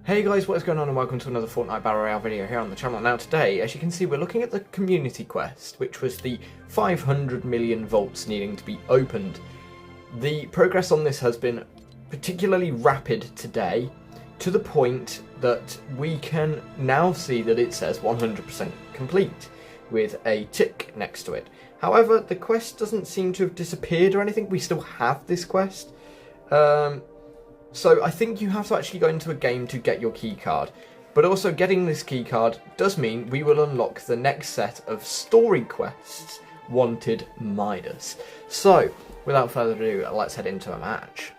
Hey guys, what is going on and welcome to another Fortnite Battle Royale video here on the channel. Now today, as you can see, we're looking at the community quest, which was the 500 million vaults needing to be opened. The progress on this has been particularly rapid today, to the point that we can now see that it says 100% complete, with a tick next to it. However, the quest doesn't seem to have disappeared or anything. We still have this quest. So I think you have to actually go into a game to get your keycard. But also getting this keycard does mean we will unlock the next set of story quests, Wanted Midas. So, without further ado, let's head into a match.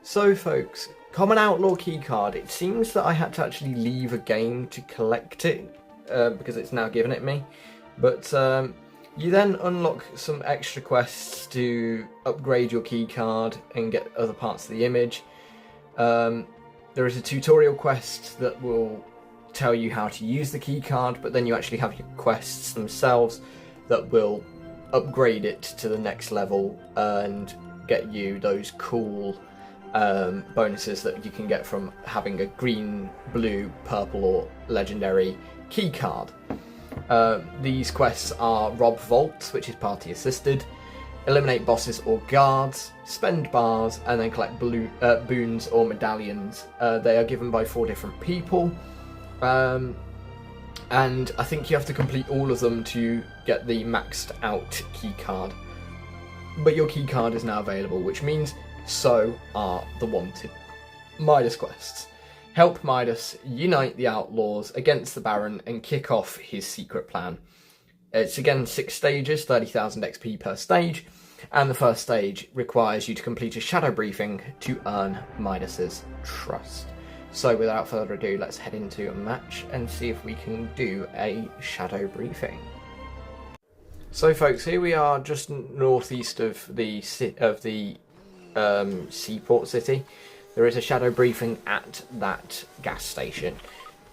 So folks, common Outlaw Keycard. It seems that I had to actually leave a game to collect it, because it's now given it me. But you then unlock some extra quests to upgrade your keycard and get other parts of the image. There is a tutorial quest that will tell you how to use the keycard, but then you actually have your quests themselves that will upgrade it to the next level and get you those cool bonuses that you can get from having a green, blue, purple or legendary keycard. These quests are rob vaults, which is party assisted, eliminate bosses or guards, spend bars, and then collect boons or medallions. They are given by 4 different people, and I think you have to complete all of them to get the maxed out keycard. But your keycard is now available, which means so are the Wanted Midas quests. Help Midas unite the Outlaws against the Baron and kick off his secret plan. It's again 6 stages, 30,000 XP per stage, and the first stage requires you to complete a shadow briefing to earn Midas's trust. So without further ado, let's head into a match and see if we can do a shadow briefing. So folks, here we are just northeast of the seaport city. There is a shadow briefing at that gas station.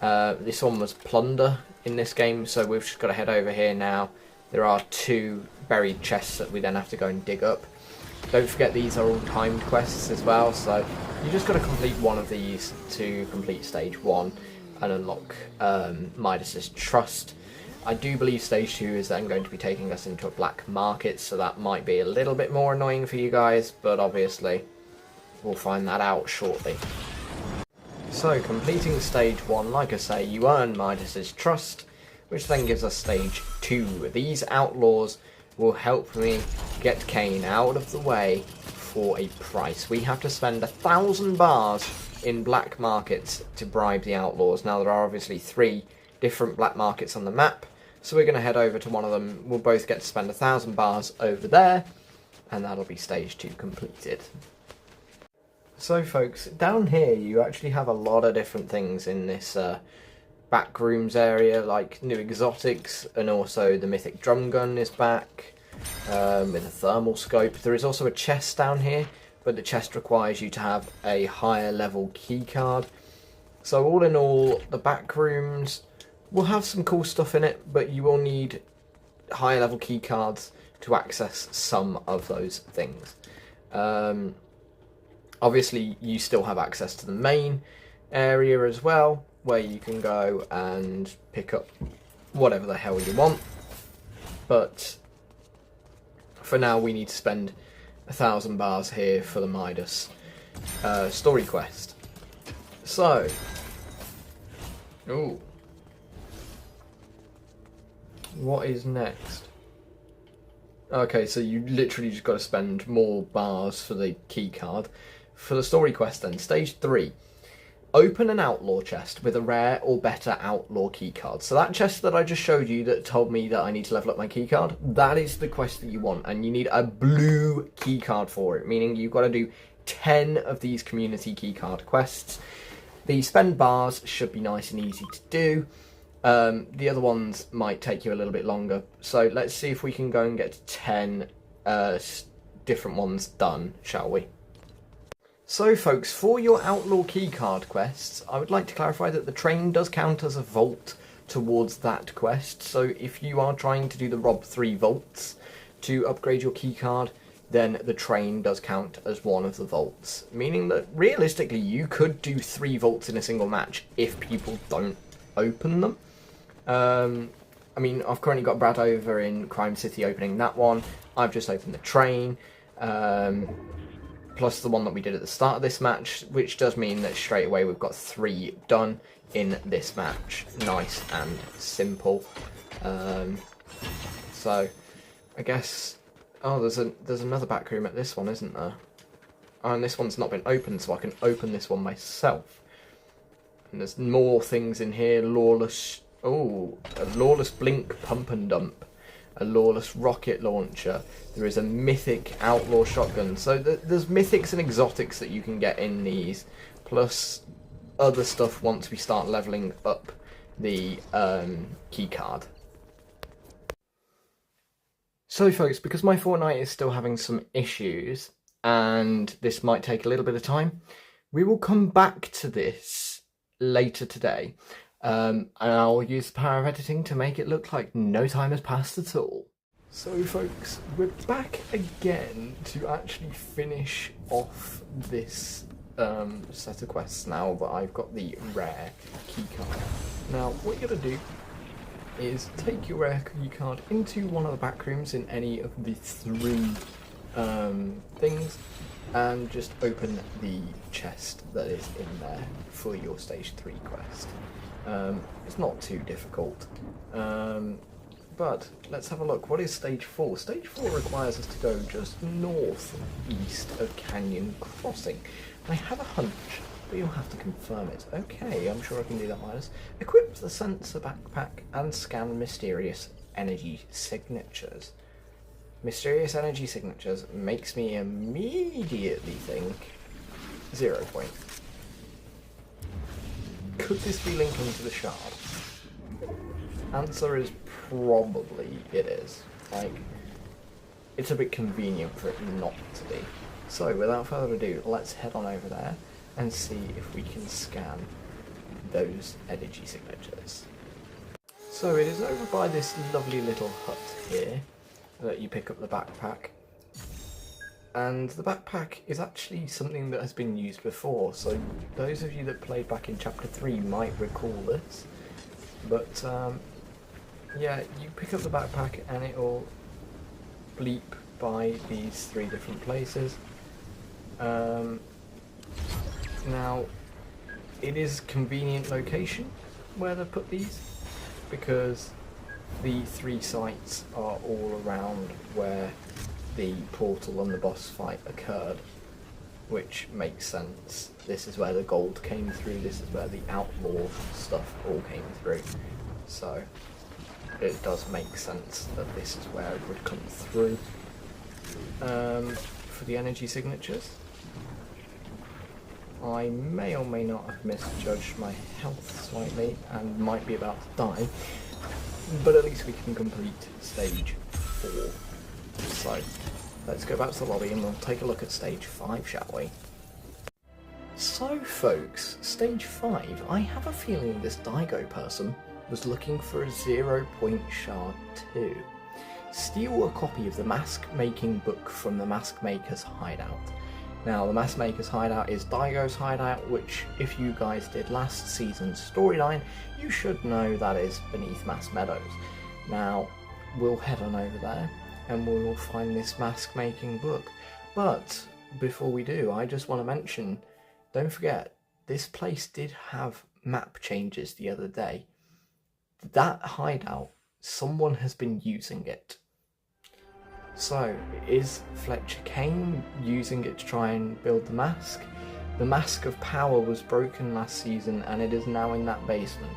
This one was plunder in this game, so we've just got to head over here now. There are 2 buried chests that we then have to go and dig up. Don't forget these are all timed quests as well, so you just got to complete one of these to complete stage 1 and unlock Midas's trust. I do believe stage 2 is then going to be taking us into a black market, so that might be a little bit more annoying for you guys, but obviously we'll find that out shortly. So, completing stage 1, like I say, you earn Midas's trust, which then gives us stage 2. These outlaws will help me get Kane out of the way for a price. We have to spend 1,000 bars in black markets to bribe the outlaws. Now, there are obviously 3 different black markets on the map, so we're going to head over to one of them. We'll both get to spend 1,000 bars over there, and that'll be stage 2 completed. So folks, down here you actually have a lot of different things in this Backrooms area, like new exotics, and also the mythic drum gun is back with a thermal scope. There is also a chest down here, but the chest requires you to have a higher level keycard. So all in all, the Backrooms will have some cool stuff in it, but you will need higher level keycards to access some of those things. Obviously, you still have access to the main area as well, where you can go and pick up whatever the hell you want. But for now, we need to spend 1,000 bars here for the Midas story quest. So, ooh, what is next? Okay, so you literally just got to spend more bars for the keycard. For the story quest then, stage 3. Open an outlaw chest with a rare or better outlaw keycard. So that chest that I just showed you that told me that I need to level up my keycard, that is the quest that you want, and you need a blue keycard for it, meaning you've got to do 10 of these community keycard quests. The spend bars should be nice and easy to do. The other ones might take you a little bit longer, so let's see if we can go and get 10 different ones done, shall we? So folks, for your Outlaw Keycard quests, I would like to clarify that the train does count as a vault towards that quest. So if you are trying to do the Rob 3 vaults to upgrade your keycard, then the train does count as one of the vaults, meaning that realistically you could do 3 vaults in a single match if people don't open them. I mean, I've currently got Brad over in Crime City opening that one. I've just opened the train, plus the one that we did at the start of this match, which does mean that straight away we've got 3 done in this match. Nice and simple. So, I guess... Oh, there's another back room at this one, isn't there? Oh, and this one's not been opened, so I can open this one myself. And there's more things in here. Lawless... Oh, a Lawless Blink Pump and Dump. A Lawless Rocket Launcher. There is a Mythic Outlaw Shotgun. So there's mythics and exotics that you can get in these. Plus other stuff once we start leveling up the keycard. So folks, because my Fortnite is still having some issues, and this might take a little bit of time, we will come back to this later today. And I'll use the power of editing to make it look like no time has passed at all. So folks, we're back again to actually finish off this set of quests now that I've got the rare keycard. Now, what you're going to do is take your rare keycard into one of the back rooms in any of the 3 things, and just open the chest that is in there for your stage 3 quest. It's not too difficult, but let's have a look. What is stage 4? Stage 4 requires us to go just northeast of Canyon Crossing. I have a hunch, but you'll have to confirm it. Okay, I'm sure I can do that, Midas. Equip the sensor backpack and scan mysterious energy signatures. Mysterious energy signatures makes me immediately think 0 point. Could this be linking to the shard? Answer is probably it is. Like, it's a bit convenient for it not to be. So, without further ado, let's head on over there and see if we can scan those energy signatures. So it is over by this lovely little hut here that you pick up the backpack. And the backpack is actually something that has been used before, so those of you that played back in chapter 3 might recall this. But yeah, you pick up the backpack and it'll bleep by these 3 different places. Now, it is a convenient location where they put these, because the 3 sites are all around where the portal and the boss fight occurred, which makes sense. This is where the gold came through, this is where the outlaw stuff all came through, so it does make sense that this is where it would come through. For the energy signatures, I may or may not have misjudged my health slightly and might be about to die, but at least we can complete stage 4. So, let's go back to the lobby and we'll take a look at stage 5, shall we? So folks, stage 5, I have a feeling this Daigo person was looking for a 0 point shard 2. Steal a copy of the mask making book from the mask maker's hideout. Now, the mask maker's hideout is Daigo's hideout, which if you guys did last season's storyline, you should know that is beneath Mask Meadows. Now, we'll head on over there and we will find this mask making book. But before we do, I just want to mention, don't forget, this place did have map changes the other day. That hideout, someone has been using it. So, is Fletcher Kane using it to try and build the mask? The Mask of Power was broken last season and it is now in that basement.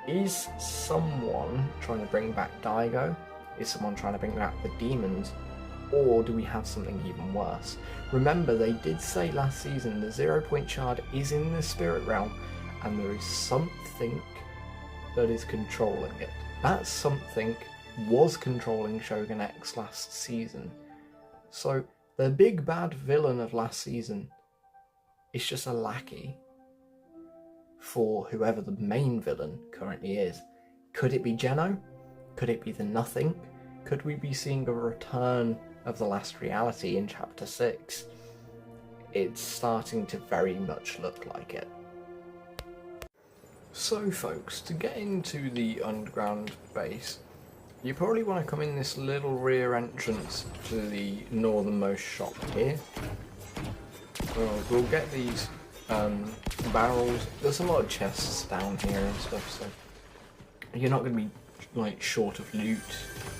Is someone trying to bring back Daigo? Is someone trying to bring back the demons? Or do we have something even worse? Remember, they did say last season the 0 point shard is in the spirit realm and there is something that is controlling it. That something was controlling Shogun X last season. So the big bad villain of last season is just a lackey for whoever the main villain currently is. Could it be Geno? Could it be the Nothing? Could we be seeing a return of the last reality in Chapter 6, it's starting to very much look like it. So folks, to get into the underground base, you probably want to come in this little rear entrance to the northernmost shop here. We'll get these barrels. There's a lot of chests down here and stuff, so you're not going to be like short of loot.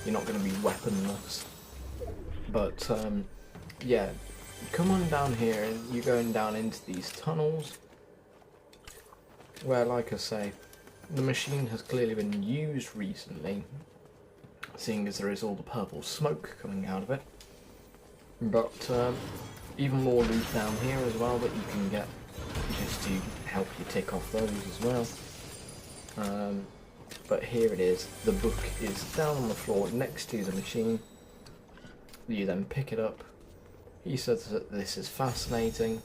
You're not going to be weaponless. But yeah, come on down here and you're going down into these tunnels where, like I say, the machine has clearly been used recently, seeing as there is all the purple smoke coming out of it. But even more loot down here as well that you can get just to help you tick off those as well. But here it is. The book is down on the floor next to the machine. You then pick it up. He says that this is fascinating,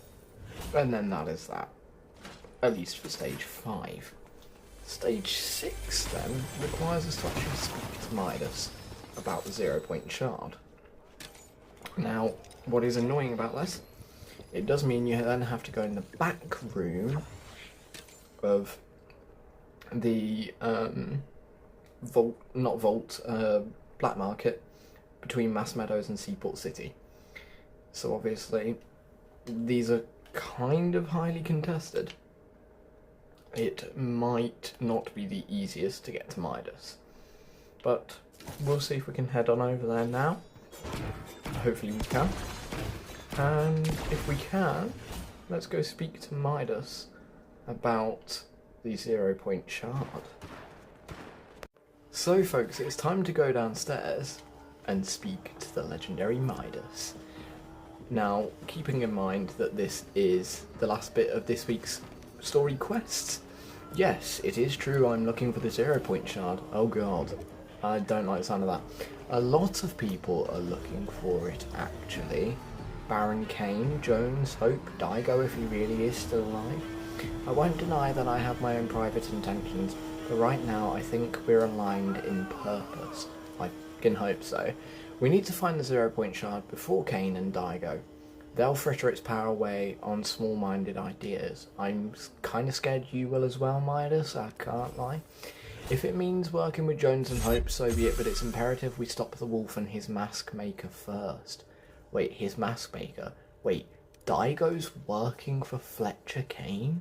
and then that is that. At least for stage 5. Stage 6 then requires us to actually speak to Midas about the 0-point shard. Now, what is annoying about this, it does mean you then have to go in the back room of the black market between Mass Meadows and Seaport City. So obviously these are kind of highly contested. It might not be the easiest to get to Midas, but we'll see if we can head on over there now. Hopefully we can. And if we can, let's go speak to Midas about the 0-point shard. So folks, it's time to go downstairs and speak to the legendary Midas. Now, keeping in mind that this is the last bit of this week's story quests, yes, it is true I'm looking for the 0-point shard. Oh god, I don't like the sound of that. A lot of people are looking for it, actually. Baron Kane, Jones, Hope, Daigo if he really is still alive. I won't deny that I have my own private intentions, but right now I think we're aligned in purpose. I can hope so. We need to find the 0-point shard before Kane and Daigo. They'll fritter its power away on small-minded ideas. I'm kind of scared you will as well, Midas, I can't lie. If it means working with Jones and Hope, so be it, but it's imperative we stop the wolf and his mask maker first. Wait, his mask maker? Wait, Daigo's working for Fletcher Kane?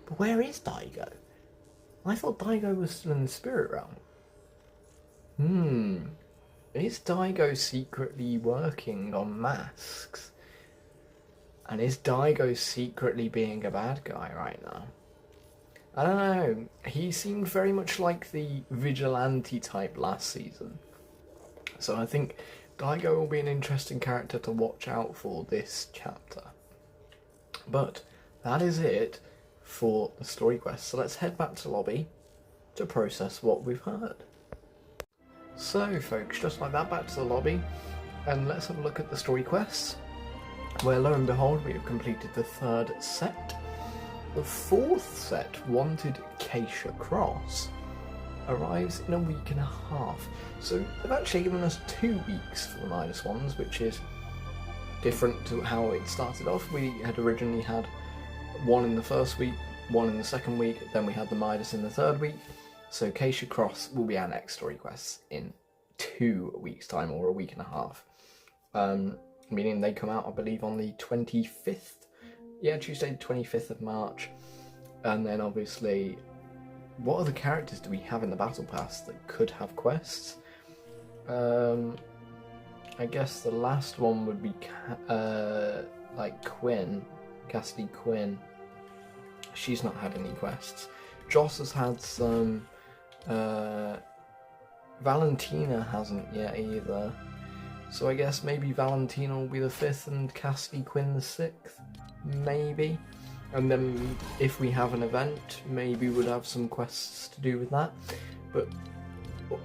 But where is Daigo? I thought Daigo was still in the spirit realm. Is Daigo secretly working on masks? And is Daigo secretly being a bad guy right now? I don't know. He seemed very much like the vigilante type last season. So I think Daigo will be an interesting character to watch out for this chapter. But that is it for the story quest. So let's head back to the lobby to process what we've heard. So folks, just like that, back to the lobby, and let's have a look at the story quests, where lo and behold we have completed the 3rd set. The 4th set, Wanted KEISHA Cross, arrives in a week and a half. So they've actually given us 2 weeks for the Midas ones, which is different to how it started off. We had originally had 1 in the first week, 1 in the second week, then we had the Midas in the 3rd week. So KEISHA Cross will be our next story quests in 2 weeks' time, or a week and a half. Meaning they come out, I believe, on the 25th. Yeah, Tuesday the 25th of March. And then obviously, what other characters do we have in the Battle Pass that could have quests? I guess the last one would be like Quinn, Cassidy Quinn. She's not had any quests. Joss has had some. Valentina hasn't yet either. So I guess maybe Valentina will be the 5th and Cassidy Quinn the 6th, maybe. And then if we have an event, maybe we'd have some quests to do with that. But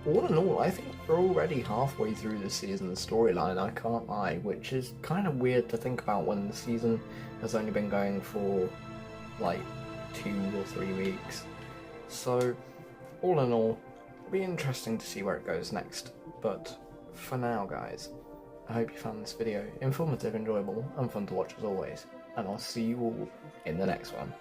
all in all, I think we're already halfway through the season storyline, I can't lie, which is kind of weird to think about when the season has only been going for like 2 or 3 weeks. So all in all, it'll be interesting to see where it goes next. But for now, guys, I hope you found this video informative, enjoyable, and fun to watch as always. And I'll see you all in the next one.